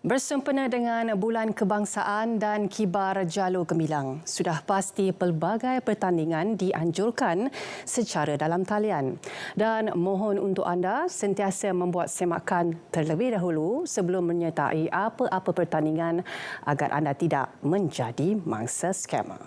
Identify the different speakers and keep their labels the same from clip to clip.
Speaker 1: Bersempena dengan Bulan Kebangsaan dan Kibar Jalur Gemilang, sudah pasti pelbagai pertandingan dianjurkan secara dalam talian. Dan mohon untuk anda sentiasa membuat semakan terlebih dahulu sebelum menyertai apa-apa pertandingan agar anda tidak menjadi mangsa skamer.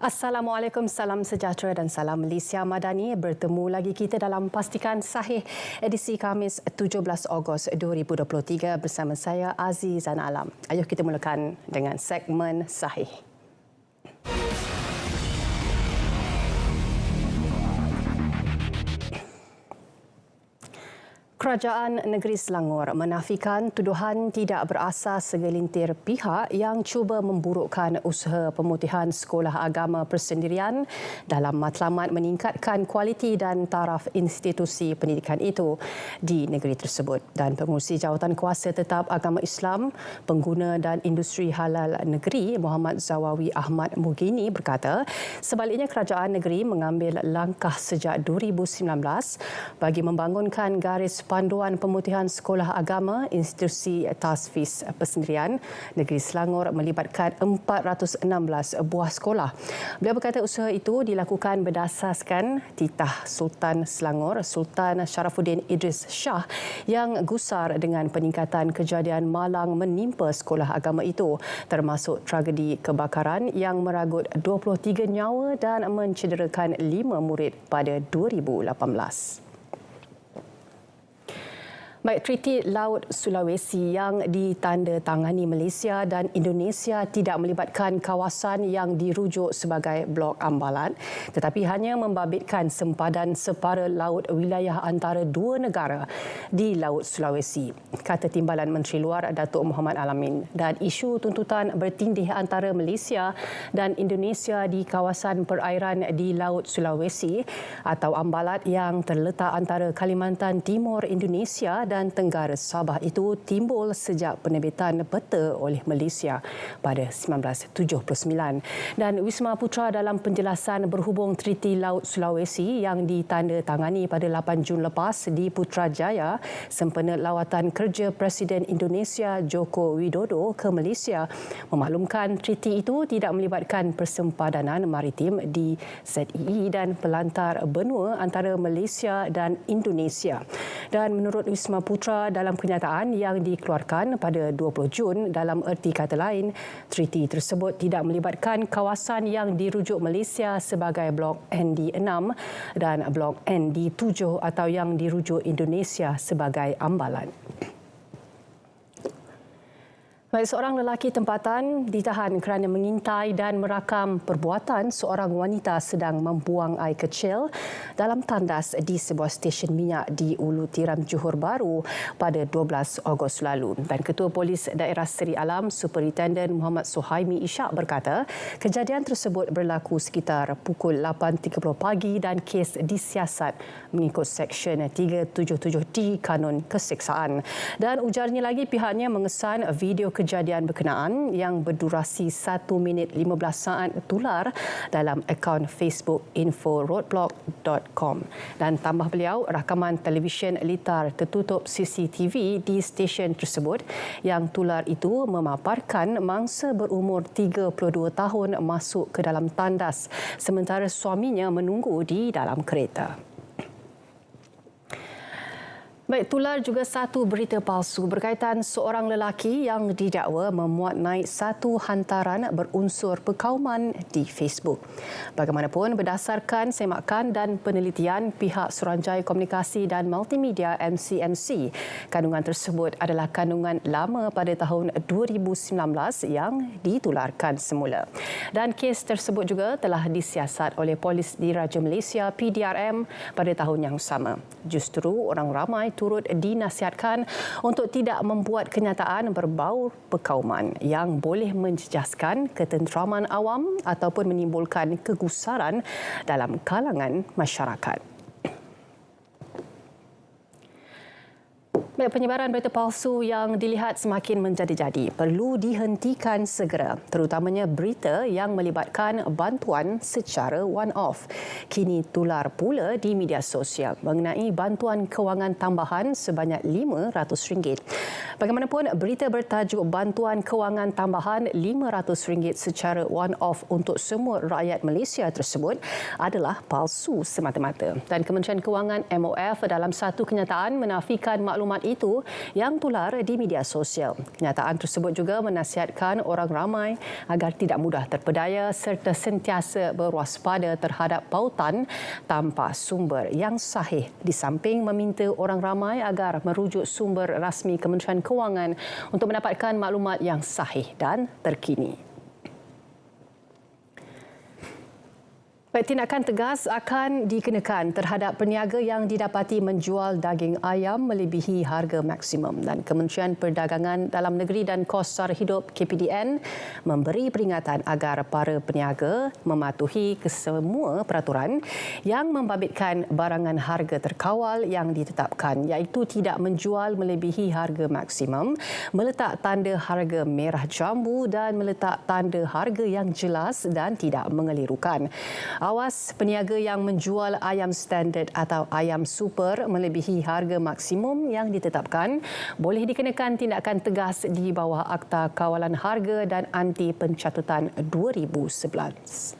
Speaker 1: Assalamualaikum, salam sejahtera dan salam Malaysia Madani. Bertemu lagi kita dalam Pastikan Sahih edisi Khamis 17 Ogos 2023 bersama saya Azizan Alam. Ayuh kita mulakan dengan segmen Sahih. Kerajaan Negeri Selangor menafikan tuduhan tidak berasas segelintir pihak yang cuba memburukkan usaha pemutihan sekolah agama persendirian dalam matlamat meningkatkan kualiti dan taraf institusi pendidikan itu di negeri tersebut. Dan Pengerusi Jawatan Kuasa Tetap Agama Islam, Pengguna dan Industri Halal Negeri Muhammad Zawawi Ahmad Mugini berkata, sebaliknya kerajaan negeri mengambil langkah sejak 2019 bagi membangunkan garis panduan pemutihan sekolah agama institusi tasfiz persendirian negeri Selangor melibatkan 416 buah sekolah. Beliau berkata usaha itu dilakukan berdasarkan titah Sultan Selangor Sultan Sharafuddin Idris Shah yang gusar dengan peningkatan kejadian malang menimpa sekolah agama itu, termasuk tragedi kebakaran yang meragut 23 nyawa dan mencederakan 5 murid pada 2018. Baik, Treaty Laut Sulawesi yang ditandatangani Malaysia dan Indonesia tidak melibatkan kawasan yang dirujuk sebagai Blok Ambalat tetapi hanya membabitkan sempadan separa laut wilayah antara dua negara di Laut Sulawesi, kata Timbalan Menteri Luar Datuk Muhammad Alamin. Dan isu tuntutan bertindih antara Malaysia dan Indonesia di kawasan perairan di Laut Sulawesi atau Ambalat yang terletak antara Kalimantan Timur Indonesia dan Tenggara Sabah itu timbul sejak penerbitan peta oleh Malaysia pada 1979. Dan Wisma Putra dalam penjelasan berhubung Treaty Laut Sulawesi yang ditandatangani pada 8 Jun lepas di Putrajaya sempena lawatan kerja Presiden Indonesia Joko Widodo ke Malaysia memaklumkan treaty itu tidak melibatkan persempadanan maritim di ZEE dan pelantar benua antara Malaysia dan Indonesia. Dan menurut Wisma Putra dalam kenyataan yang dikeluarkan pada 20 Jun dalam erti kata lain, treaty tersebut tidak melibatkan kawasan yang dirujuk Malaysia sebagai Blok ND6 dan Blok ND7 atau yang dirujuk Indonesia sebagai Ambalat. Baik, seorang lelaki tempatan ditahan kerana mengintai dan merakam perbuatan seorang wanita sedang membuang air kecil dalam tandas di sebuah stesen minyak di Ulu Tiram, Johor Bahru pada 12 Ogos lalu. Dan Ketua Polis Daerah Seri Alam, Superintenden Muhammad Suhaimi Ishak berkata, kejadian tersebut berlaku sekitar pukul 8.30 pagi dan kes disiasat mengikut Seksyen 377D Kanun Keseksaan. Dan ujarnya lagi pihaknya mengesan video kejadian berkenaan yang berdurasi 1 minit 15 saat tular dalam akaun Facebook inforoadblock.com. Dan tambah beliau, rakaman televisyen litar tertutup CCTV di stesen tersebut yang tular itu memaparkan mangsa berumur 32 tahun masuk ke dalam tandas sementara suaminya menunggu di dalam kereta. Baik, tular juga satu berita palsu berkaitan seorang lelaki yang didakwa memuat naik satu hantaran berunsur perkauman di Facebook. Bagaimanapun, berdasarkan semakan dan penelitian pihak Suruhanjaya Komunikasi dan Multimedia MCMC, kandungan tersebut adalah kandungan lama pada tahun 2019 yang ditularkan semula. Dan kes tersebut juga telah disiasat oleh Polis Diraja Malaysia PDRM pada tahun yang sama. Justru orang ramai turut dinasihatkan untuk tidak membuat kenyataan berbau perkauman yang boleh menjejaskan ketenteraman awam ataupun menimbulkan kegusaran dalam kalangan masyarakat. Baik, penyebaran berita palsu yang dilihat semakin menjadi-jadi perlu dihentikan segera, terutamanya berita yang melibatkan bantuan secara one-off. Kini tular pula di media sosial mengenai bantuan kewangan tambahan sebanyak RM500. Bagaimanapun, berita bertajuk bantuan kewangan tambahan RM500 secara one-off untuk semua rakyat Malaysia tersebut adalah palsu semata-mata. Dan Kementerian Kewangan MOF dalam satu kenyataan menafikan maklumat itu yang tular di media sosial. Kenyataan tersebut juga menasihatkan orang ramai agar tidak mudah terpedaya serta sentiasa berwaspada terhadap pautan tanpa sumber yang sahih, di samping meminta orang ramai agar merujuk sumber rasmi Kementerian Kewangan untuk mendapatkan maklumat yang sahih dan terkini. Tindakan tegas akan dikenakan terhadap peniaga yang didapati menjual daging ayam melebihi harga maksimum, dan Kementerian Perdagangan Dalam Negeri dan Kos Sara Hidup KPDN memberi peringatan agar para peniaga mematuhi kesemua peraturan yang membabitkan barangan harga terkawal yang ditetapkan, iaitu tidak menjual melebihi harga maksimum, meletak tanda harga merah jambu dan meletak tanda harga yang jelas dan tidak mengelirukan. Awas peniaga yang menjual ayam standard atau ayam super melebihi harga maksimum yang ditetapkan boleh dikenakan tindakan tegas di bawah Akta Kawalan Harga dan Anti Pencatutan 2011.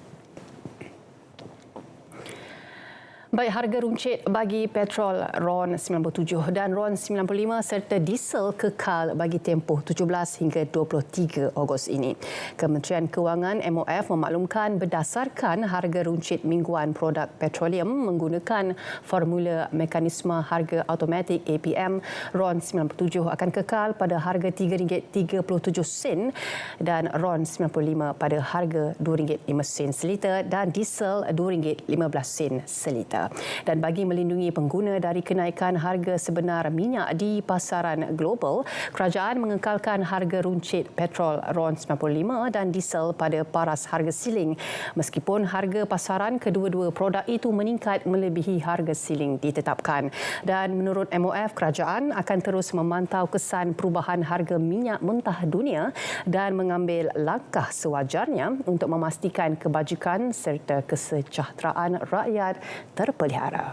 Speaker 1: Baik, harga runcit bagi petrol RON 97 dan RON 95 serta diesel kekal bagi tempoh 17 hingga 23 Ogos ini. Kementerian Kewangan MOF memaklumkan berdasarkan harga runcit mingguan produk petroleum menggunakan formula mekanisme harga automatik APM, RON 97 akan kekal pada harga RM3.37 dan RON 95 pada harga RM2.05 seliter dan diesel RM2.15 seliter. Dan bagi melindungi pengguna dari kenaikan harga sebenar minyak di pasaran global, kerajaan mengekalkan harga runcit petrol RON 95 dan diesel pada paras harga siling meskipun harga pasaran kedua-dua produk itu meningkat melebihi harga siling ditetapkan. Dan menurut MOF, kerajaan akan terus memantau kesan perubahan harga minyak mentah dunia dan mengambil langkah sewajarnya untuk memastikan kebajikan serta kesejahteraan rakyat terpelihara.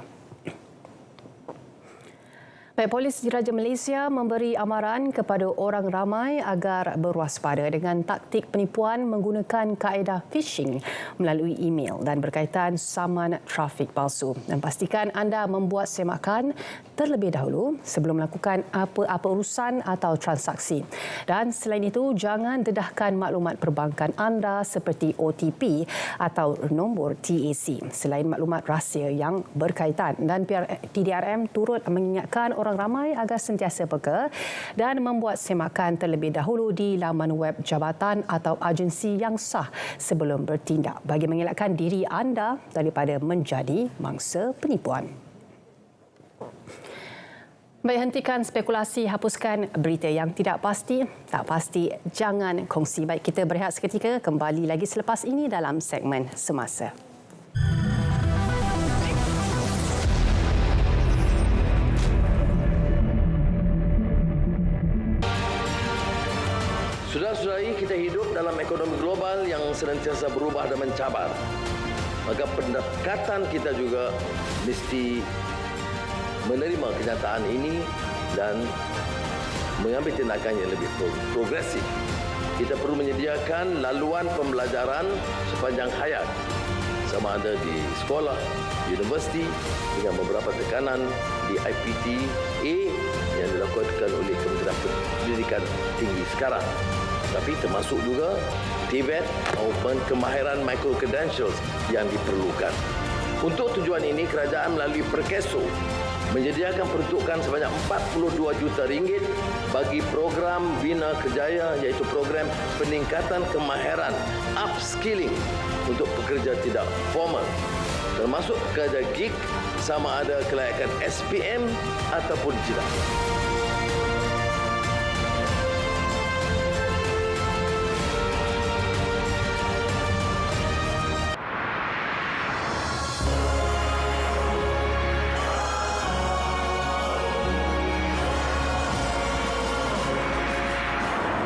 Speaker 1: Baik, Polis Diraja Malaysia memberi amaran kepada orang ramai agar berwaspada dengan taktik penipuan menggunakan kaedah phishing melalui email dan berkaitan saman trafik palsu. Dan pastikan anda membuat semakan terlebih dahulu sebelum melakukan apa-apa urusan atau transaksi. Dan selain itu, jangan dedahkan maklumat perbankan anda seperti OTP atau nombor TAC selain maklumat rahsia yang berkaitan. Dan PDRM turut mengingatkan orang ramai agar sentiasa peka dan membuat semakan terlebih dahulu di laman web jabatan atau agensi yang sah sebelum bertindak bagi mengelakkan diri anda daripada menjadi mangsa penipuan. Baik, hentikan spekulasi, hapuskan berita yang tidak pasti. Tak pasti, jangan kongsi. Baik, kita berehat seketika, kembali lagi selepas ini dalam segmen Semasa.
Speaker 2: Saudara-saudari, kita hidup dalam ekonomi global yang senantiasa berubah dan mencabar. Maka pendekatan kita juga mesti menerima kenyataan ini dan mengambil tindakan yang lebih progresif. Kita perlu menyediakan laluan pembelajaran sepanjang hayat, sama ada di sekolah, universiti, dengan beberapa tekanan di IPTA yang dilakukan oleh Kementerian Pendidikan Tinggi sekarang. Tapi termasuk juga TVET maupun kemahiran micro-credentials yang diperlukan. Untuk tujuan ini, kerajaan melalui Perkeso menyediakan peruntukan sebanyak RM42 juta bagi program Bina Kerjaya, iaitu program peningkatan kemahiran upskilling untuk pekerja tidak formal, termasuk pekerja gig sama ada kelayakan SPM ataupun tidak.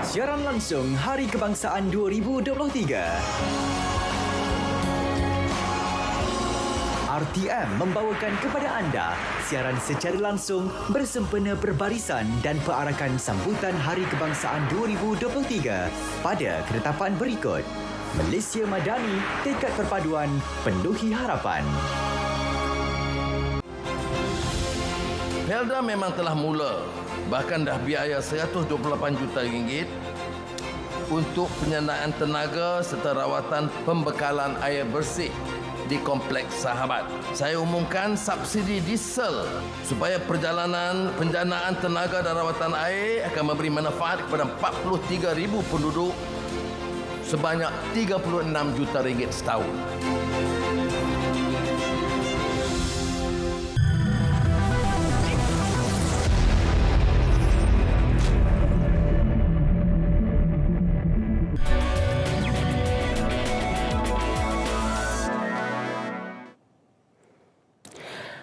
Speaker 3: Siaran langsung Hari Kebangsaan 2023. RTM membawakan kepada anda siaran secara langsung bersempena perbarisan dan perarakan sambutan Hari Kebangsaan 2023 pada ketetapan berikut. Malaysia Madani, tekad perpaduan, penuhi harapan.
Speaker 2: Felda memang telah mula, bahkan dah biaya RM128 juta untuk penyediaan tenaga serta rawatan pembekalan air bersih di Kompleks Sahabat. Saya umumkan subsidi diesel supaya penjanaan tenaga dan rawatan air akan memberi manfaat kepada 43,000 penduduk sebanyak RM36 juta setahun.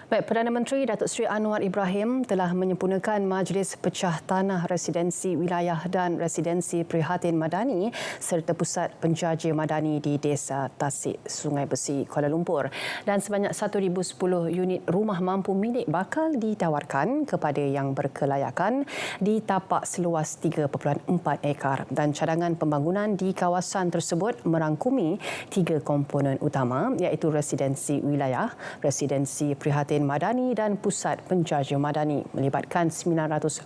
Speaker 1: Baik, Perdana Menteri Datuk Seri Anwar Ibrahim telah menyempurnakan Majlis Pecah Tanah Residensi Wilayah dan Residensi Prihatin Madani serta Pusat Penjaja Madani di Desa Tasik, Sungai Besi, Kuala Lumpur. Dan sebanyak 1,010 unit rumah mampu milik bakal ditawarkan kepada yang berkelayakan di tapak seluas 3.4 ekar. Dan cadangan pembangunan di kawasan tersebut merangkumi 3 komponen utama iaitu Residensi Wilayah, Residensi Prihatin Madani dan Pusat Penjaja Madani, melibatkan 910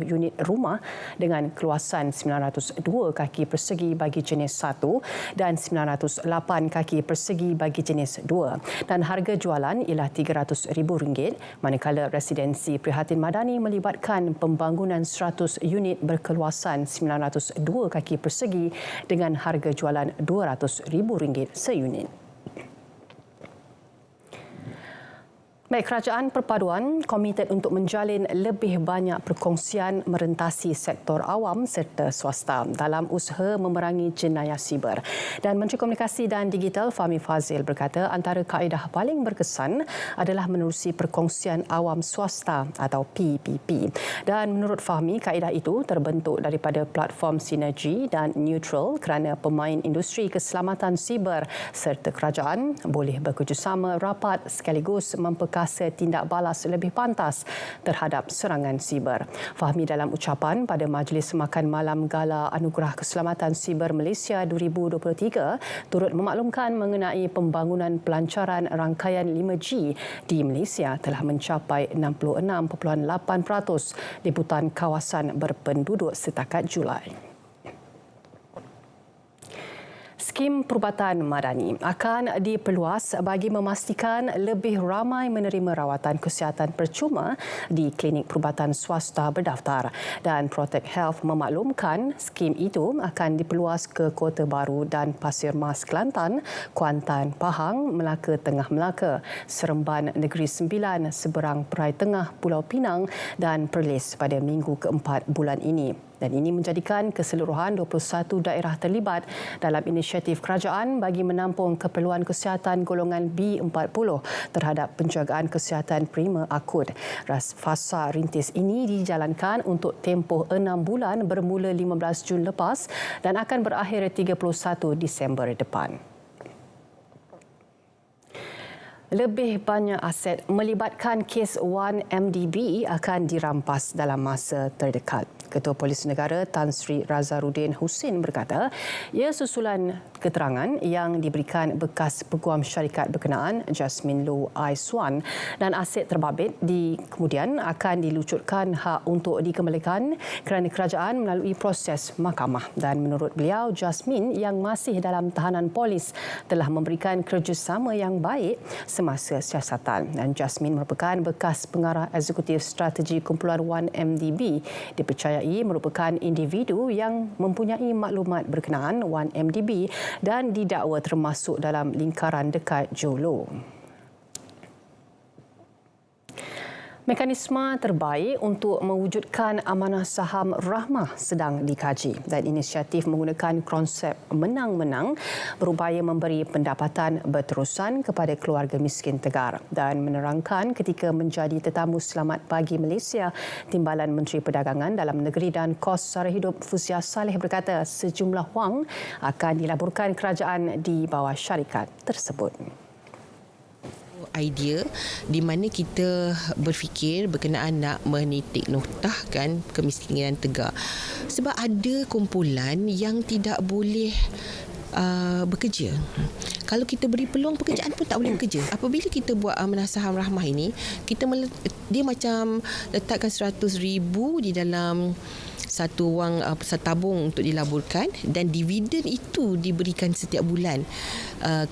Speaker 1: unit rumah dengan keluasan 902 kaki persegi bagi jenis 1 dan 908 kaki persegi bagi jenis 2, dan harga jualan ialah RM300,000, manakala Residensi Prihatin Madani melibatkan pembangunan 100 unit berkeluasan 902 kaki persegi dengan harga jualan RM200,000 seunit. Baik, Kerajaan Perpaduan komited untuk menjalin lebih banyak perkongsian merentasi sektor awam serta swasta dalam usaha memerangi jenayah siber. Dan Menteri Komunikasi dan Digital Fahmi Fadzil berkata antara kaedah paling berkesan adalah menerusi perkongsian awam swasta atau PPP. Dan menurut Fahmi, kaedah itu terbentuk daripada platform sinergi dan neutral kerana pemain industri keselamatan siber serta kerajaan boleh bekerjasama rapat sekaligus memperkasa tindak balas lebih pantas terhadap serangan siber. Fahmi dalam ucapan pada Majlis Makan Malam Gala Anugerah Keselamatan Siber Malaysia 2023 turut memaklumkan mengenai pembangunan pelancaran rangkaian 5G di Malaysia telah mencapai 66.8% liputan kawasan berpenduduk setakat Julai. Skim Perubatan Madani akan diperluas bagi memastikan lebih ramai menerima rawatan kesihatan percuma di klinik perubatan swasta berdaftar. Dan Protect Health memaklumkan skim itu akan diperluas ke Kota Baru dan Pasir Mas Kelantan, Kuantan, Pahang, Melaka Tengah Melaka, Seremban Negeri Sembilan, Seberang Perai Tengah, Pulau Pinang dan Perlis pada minggu keempat bulan ini. Dan ini menjadikan keseluruhan 21 daerah terlibat dalam inisiatif kerajaan bagi menampung keperluan kesihatan golongan B40 terhadap penjagaan kesihatan prima akut. Fasa rintis ini dijalankan untuk tempoh 6 bulan bermula 15 Jun lepas dan akan berakhir 31 Disember depan. Lebih banyak aset melibatkan kes 1MDB akan dirampas dalam masa terdekat. Ketua Polis Negara Tan Sri Razarudin Husin berkata, ia susulan keterangan yang diberikan bekas peguam syarikat berkenaan Jasmine Low Aiswan dan aset terbabit kemudian akan dilucutkan hak untuk dikembalikan kerana kerajaan melalui proses mahkamah. Dan menurut beliau, Jasmine yang masih dalam tahanan polis telah memberikan kerjasama yang baik semasa siasatan. Dan Jasmine merupakan bekas pengarah eksekutif strategi kumpulan 1MDB, dipercayai merupakan individu yang mempunyai maklumat berkenaan 1MDB dan didakwa termasuk dalam lingkaran dekat Jolo. Mekanisme terbaik untuk mewujudkan amanah saham rahmah sedang dikaji dan inisiatif menggunakan konsep menang-menang berupaya memberi pendapatan berterusan kepada keluarga miskin tegar dan menerangkan ketika menjadi tetamu selamat pagi Malaysia, Timbalan Menteri Perdagangan Dalam Negeri dan Kos Sara Hidup Fuzia Saleh berkata sejumlah wang akan dilaburkan kerajaan di bawah syarikat tersebut.
Speaker 4: Idea di mana kita berfikir berkenaan nak menitik noktahkan kemiskinan tegar. Sebab ada kumpulan yang tidak boleh bekerja. Kalau kita beri peluang pekerjaan pun tak boleh bekerja. Apabila kita buat amanah saham rahmah ini, dia macam letakkan 100,000 di dalam satu wang tabung untuk dilaburkan dan dividen itu diberikan setiap bulan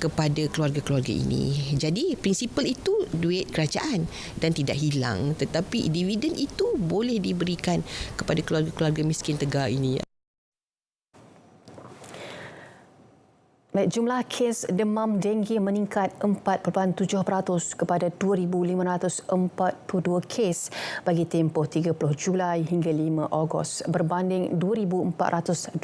Speaker 4: kepada keluarga-keluarga ini. Jadi prinsipal itu duit kerajaan dan tidak hilang, tetapi dividen itu boleh diberikan kepada keluarga-keluarga miskin tegar ini.
Speaker 1: Baik, jumlah kes demam denggi meningkat 4.7% kepada 2,542 kes bagi tempoh 30 Julai hingga 5 Ogos berbanding 2,427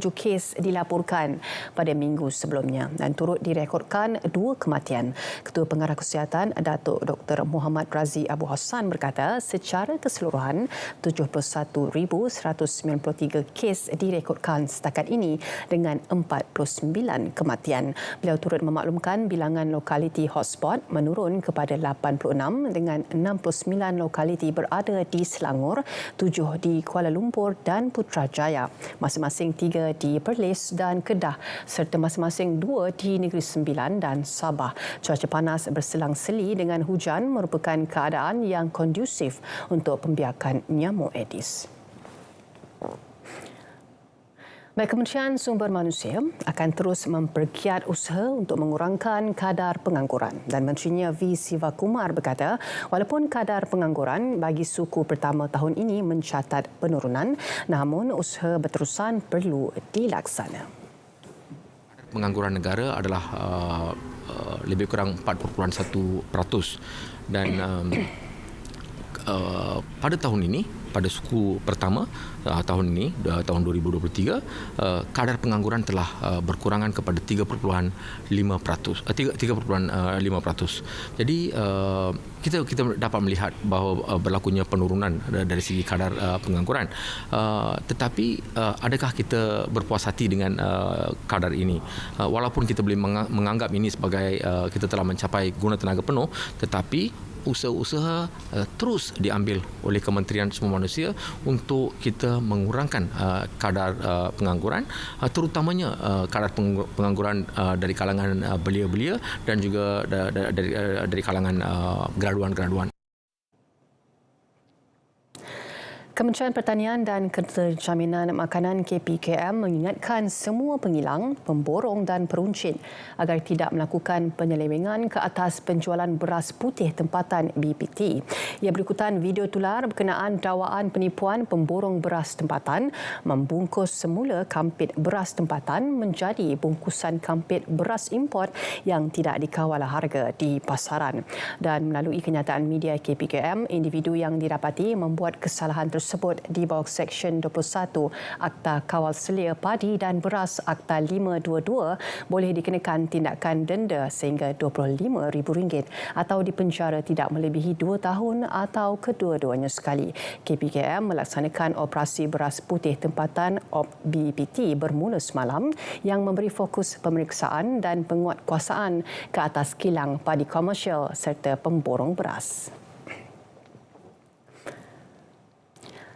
Speaker 1: kes dilaporkan pada minggu sebelumnya dan turut direkodkan 2 kematian. Ketua Pengarah Kesihatan Datuk Dr. Muhammad Razi Abu Hassan berkata secara keseluruhan 71,193 kes direkodkan setakat ini dengan 49 kematian. Beliau turut memaklumkan bilangan lokaliti hotspot menurun kepada 86 dengan 69 lokaliti berada di Selangor, 7 di Kuala Lumpur dan Putrajaya, masing-masing 3 di Perlis dan Kedah serta masing-masing 2 di Negeri Sembilan dan Sabah. Cuaca panas berselang-seli dengan hujan merupakan keadaan yang kondusif untuk pembiakan nyamuk Aedes. Baik, Kementerian Sumber Manusia akan terus mempergiat usaha untuk mengurangkan kadar pengangguran dan Menterinya V. Sivakumar berkata walaupun kadar pengangguran bagi suku pertama tahun ini mencatat penurunan, namun usaha berterusan perlu dilaksana.
Speaker 5: Pengangguran negara adalah lebih kurang 4.1% dan pada tahun ini, pada suku pertama tahun ini, tahun 2023, kadar pengangguran telah berkurangan kepada 3.5%. Jadi kita dapat melihat bahawa berlakunya penurunan dari segi kadar pengangguran. Tetapi adakah kita berpuas hati dengan kadar ini? Walaupun kita boleh menganggap ini sebagai kita telah mencapai guna tenaga penuh, tetapi usaha-usaha terus diambil oleh Kementerian Sumber Manusia untuk kita mengurangkan kadar pengangguran, terutamanya kadar pengangguran dari kalangan belia-belia dan juga dari kalangan graduan-graduan.
Speaker 1: Kementerian Pertanian dan Keterjaminan Makanan KPKM mengingatkan semua pengilang, pemborong dan peruncit agar tidak melakukan penyelewengan ke atas penjualan beras putih tempatan BPT. Ia berikutan video tular berkenaan dakwaan penipuan pemborong beras tempatan membungkus semula kampit beras tempatan menjadi bungkusan kampit beras import yang tidak dikawal harga di pasaran. Dan melalui kenyataan media KPKM, individu yang didapati membuat kesalahan tersebut di bawah Seksyen 21 Akta Kawal Selia Padi dan Beras Akta 522 boleh dikenakan tindakan denda sehingga RM25,000 atau dipenjara tidak melebihi 2 tahun atau kedua-duanya sekali. KPKM melaksanakan operasi beras putih tempatan BPT bermula semalam yang memberi fokus pemeriksaan dan penguatkuasaan ke atas kilang padi komersial serta pemborong beras.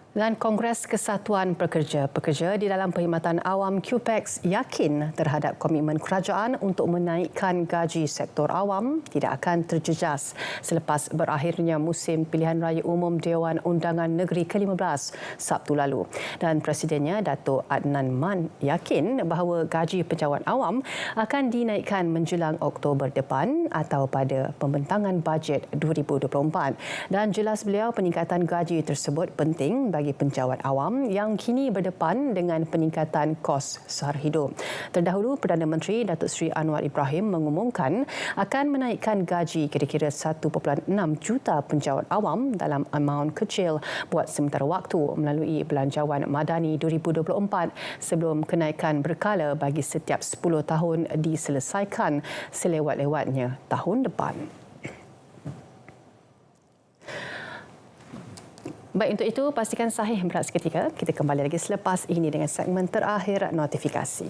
Speaker 1: Dan Kongres Kesatuan Pekerja di dalam Perkhidmatan Awam QPEX yakin terhadap komitmen kerajaan untuk menaikkan gaji sektor awam tidak akan terjejas selepas berakhirnya musim pilihan raya umum Dewan Undangan Negeri ke-15 Sabtu lalu. Dan Presidennya Datuk Adnan Man yakin bahawa gaji pejabat awam akan dinaikkan menjelang Oktober depan atau pada pembentangan bajet 2024. Dan jelas beliau peningkatan gaji tersebut penting bagi bagi penjawat awam yang kini berdepan dengan peningkatan kos sara hidup. Terdahulu, Perdana Menteri Datuk Seri Anwar Ibrahim mengumumkan akan menaikkan gaji kira-kira 1.6 juta penjawat awam dalam amaun kecil buat sementara waktu melalui Belanjawan Madani 2024 sebelum kenaikan berkala bagi setiap 10 tahun diselesaikan selewat-lewatnya tahun depan. Baik, untuk itu pastikan sahih berehat seketika. Kita kembali lagi selepas ini dengan segmen terakhir notifikasi.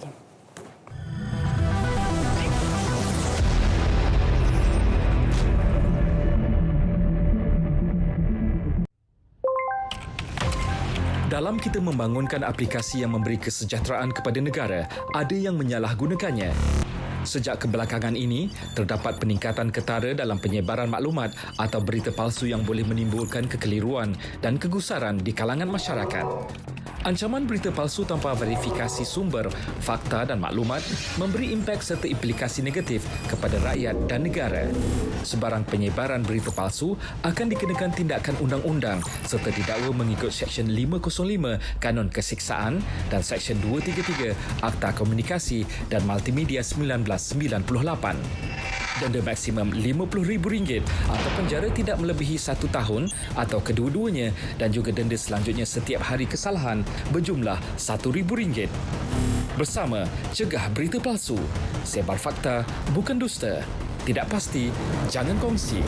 Speaker 6: Dalam kita membangunkan aplikasi yang memberi kesejahteraan kepada negara, ada yang menyalahgunakannya. Sejak kebelakangan ini, terdapat peningkatan ketara dalam penyebaran maklumat atau berita palsu yang boleh menimbulkan kekeliruan dan kegusaran di kalangan masyarakat. Ancaman berita palsu tanpa verifikasi sumber, fakta dan maklumat memberi impak serta implikasi negatif kepada rakyat dan negara. Sebarang penyebaran berita palsu akan dikenakan tindakan undang-undang serta didakwa mengikut Seksyen 505 Kanun Kesiksaan dan Seksyen 233 Akta Komunikasi dan Multimedia 1998. Denda maksimum RM50,000 atau penjara tidak melebihi 1 tahun atau kedua-duanya dan juga denda selanjutnya setiap hari kesalahan berjumlah RM1,000. Bersama, cegah berita palsu. Sebar fakta, bukan dusta. Tidak pasti, jangan kongsi.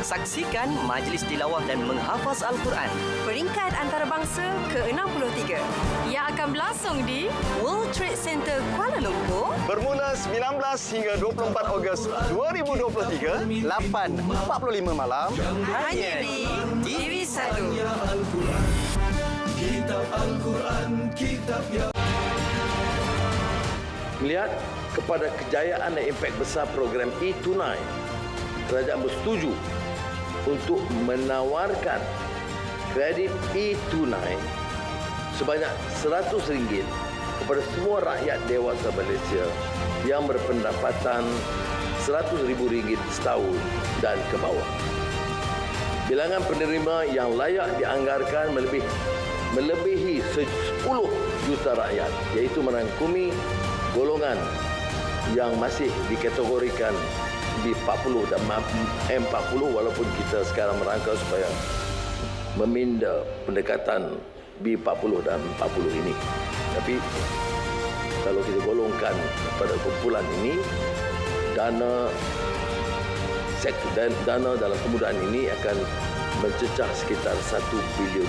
Speaker 3: Saksikan majlis tilawah dan menghafaz Al-Quran.
Speaker 7: Peringkat antarabangsa ke-63 yang akan berlangsung di World Trade Center Kuala Lumpur
Speaker 8: bermula 19 hingga 24 Ogos 2023, 8.45 malam.
Speaker 7: hanya di TV1.
Speaker 2: Melihat kepada kejayaan dan impak besar program e-Tunai, kerajaan bersetuju untuk menawarkan kredit e-Tunai sebanyak RM100 kepada semua rakyat dewasa Malaysia yang berpendapatan RM100,000 setahun dan ke bawah. Bilangan penerima yang layak dianggarkan melebihi 10 juta rakyat, iaitu merangkumi golongan yang masih dikategorikan B40 dan M40, walaupun kita sekarang merangka supaya meminda pendekatan B40 dan 40 ini. Tapi kalau kita golongkan pada kumpulan ini, dana dalam kemudahan ini akan mencecah sekitar RM1 bilion.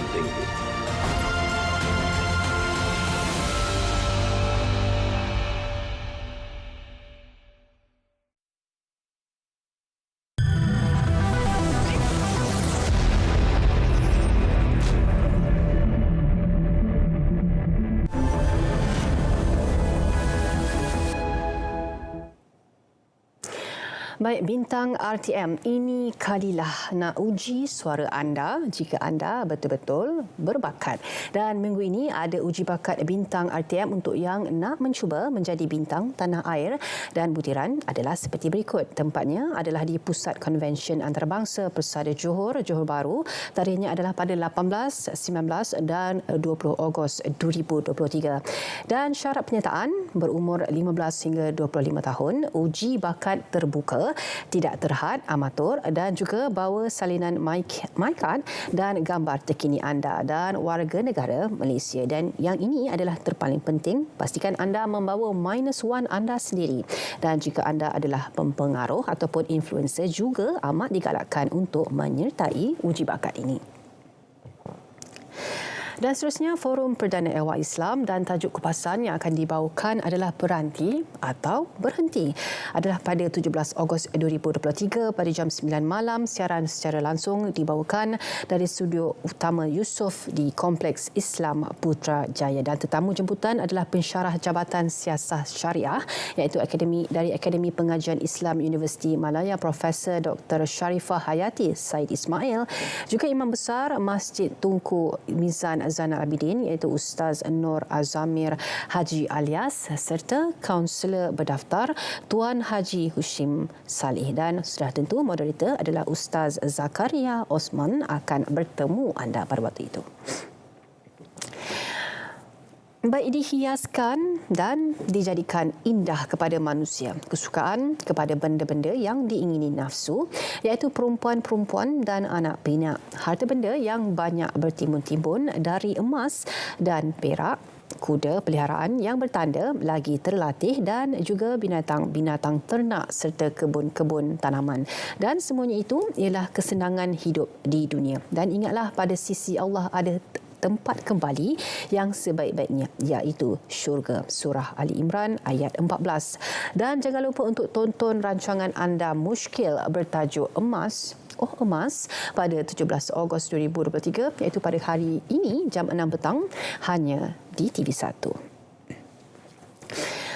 Speaker 1: Baik, bintang RTM, ini kalilah nak uji suara anda jika anda betul-betul berbakat. Dan minggu ini ada uji bakat bintang RTM untuk yang nak mencuba menjadi bintang tanah air, dan butiran adalah seperti berikut. Tempatnya adalah di Pusat Konvensyen Antarabangsa Persada Johor, Johor Bahru. Tarikhnya adalah pada 18, 19 dan 20 Ogos 2023. Dan syarat penyertaan berumur 15 hingga 25 tahun, uji bakat terbuka, tidak terhad, amatur, dan juga bawa salinan mic card dan gambar terkini anda dan warga negara Malaysia. Dan yang ini adalah terpaling penting, pastikan anda membawa -1 anda sendiri. Dan jika anda adalah pempengaruh ataupun influencer, juga amat digalakkan untuk menyertai uji bakat ini. Dan seterusnya, Forum Perdana Ehwal Islam dan tajuk kupasan yang akan dibawakan adalah Beranti atau Berhenti. Adalah pada 17 Ogos 2023 pada jam 9 malam. Siaran secara langsung dibawakan dari studio utama Yusof di Kompleks Islam Putrajaya. Dan tetamu jemputan adalah pensyarah Jabatan Siasah Syariah iaitu dari Akademi Pengajian Islam Universiti Malaya, Profesor Dr. Sharifah Hayati Said Ismail, juga Imam Besar Masjid Tunku Mizan Zainal Abidin iaitu Ustaz Nur Azamir Haji Alias serta kaunselor berdaftar Tuan Haji Hushim Salih. Dan sudah tentu moderator adalah Ustaz Zakaria Osman akan bertemu anda pada waktu itu. Baik, dihiaskan dan dijadikan indah kepada manusia. Kesukaan kepada benda-benda yang diingini nafsu iaitu perempuan-perempuan dan anak pinak. Harta benda yang banyak bertimbun-timbun dari emas dan perak, kuda peliharaan yang bertanda lagi terlatih dan juga binatang-binatang ternak serta kebun-kebun tanaman. Dan semuanya itu ialah kesenangan hidup di dunia. Dan ingatlah, pada sisi Allah ada tempat kembali yang sebaik-baiknya iaitu syurga. Surah Ali Imran ayat 14. Dan jangan lupa untuk tonton rancangan anda Mushkil bertajuk Emas pada 17 Ogos 2023 iaitu pada hari ini jam 6 petang hanya di TV1.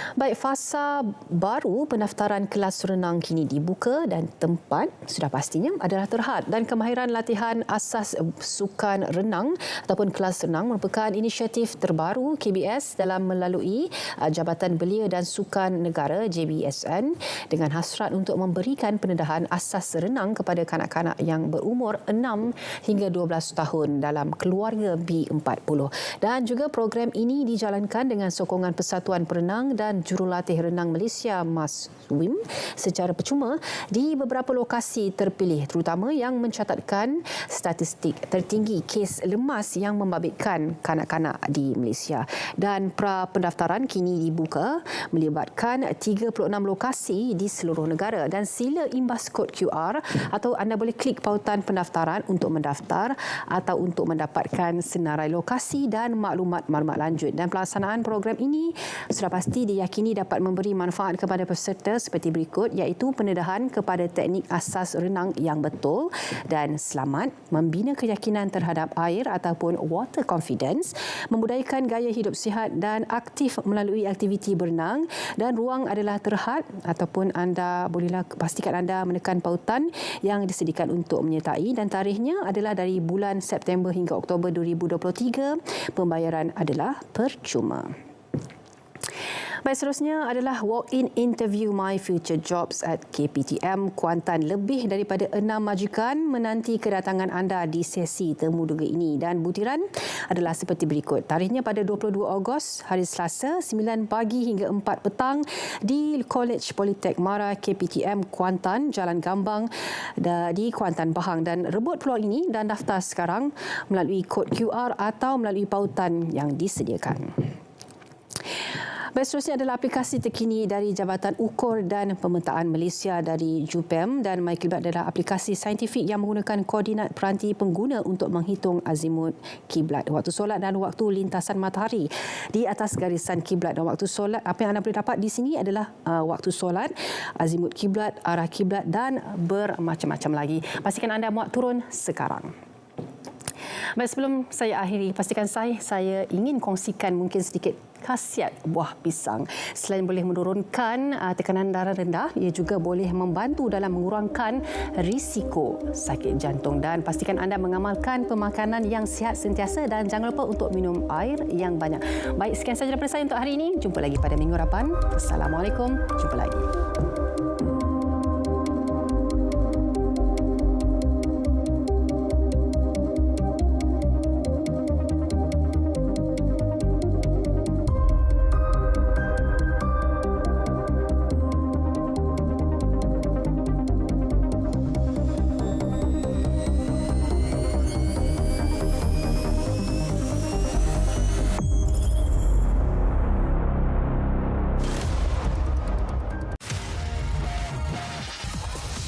Speaker 1: Baik, fasa baru pendaftaran kelas renang kini dibuka dan tempat sudah pastinya adalah Terhad. Dan kemahiran latihan asas sukan renang ataupun kelas renang merupakan inisiatif terbaru KBS dalam melalui Jabatan Belia dan Sukan Negara JBSN dengan hasrat untuk memberikan pendedahan asas renang kepada kanak-kanak yang berumur 6 hingga 12 tahun dalam keluarga B40. Dan juga program ini dijalankan dengan sokongan Persatuan Perenang dan Jurulatih Renang Malaysia MASWIM secara percuma di beberapa lokasi terpilih, terutama yang mencatatkan statistik tertinggi kes lemas yang membabitkan kanak-kanak di Malaysia. Dan pra-pendaftaran kini dibuka melibatkan 36 lokasi di seluruh negara. Dan sila imbas kod QR atau anda boleh klik pautan pendaftaran untuk mendaftar atau untuk mendapatkan senarai lokasi dan maklumat-maklumat lanjut. Dan pelaksanaan program ini sudah pasti diyakini dapat memberi manfaat kepada peserta seperti berikut, iaitu pendedahan kepada teknik asas renang yang betul dan selamat, membina keyakinan terhadap air ataupun water confidence, membudayakan gaya hidup sihat dan aktif melalui aktiviti berenang. Dan ruang adalah Terhad ataupun anda bolehlah pastikan anda menekan pautan yang disediakan untuk menyertai, dan tarikhnya adalah dari bulan September hingga Oktober 2023. Pembayaran adalah percuma. Baik, seterusnya adalah walk-in interview My Future Jobs at KPTM Kuantan. Lebih daripada 6 majikan menanti kedatangan anda di sesi temu duga ini, dan butiran adalah seperti berikut. Tarikhnya pada 22 Ogos, hari Selasa, 9 pagi hingga 4 petang di College Politek Mara KPTM Kuantan, Jalan Gambang di Kuantan Bahang. Dan rebut peluang ini dan daftar sekarang melalui kod QR atau melalui pautan yang disediakan. Baik, seterusnya adalah aplikasi terkini dari Jabatan Ukur dan Pemetaan Malaysia dari JUPEM, dan MyKiblat adalah aplikasi saintifik yang menggunakan koordinat peranti pengguna untuk menghitung azimut kiblat, waktu solat dan waktu lintasan matahari di atas garisan kiblat. Dan waktu solat, apa yang anda boleh dapat di sini adalah waktu solat, azimut kiblat, arah kiblat dan bermacam-macam lagi. Pastikan anda muat turun sekarang. Baik, sebelum saya akhiri, pastikan saya ingin kongsikan mungkin sedikit khasiat buah pisang. Selain boleh menurunkan tekanan darah rendah, ia juga boleh membantu dalam mengurangkan risiko sakit jantung. Dan pastikan anda mengamalkan pemakanan yang sihat sentiasa dan jangan lupa untuk minum air yang banyak. Baik, sekian sahaja daripada saya untuk hari ini. Jumpa lagi pada minggu hadapan. Assalamualaikum. Jumpa lagi.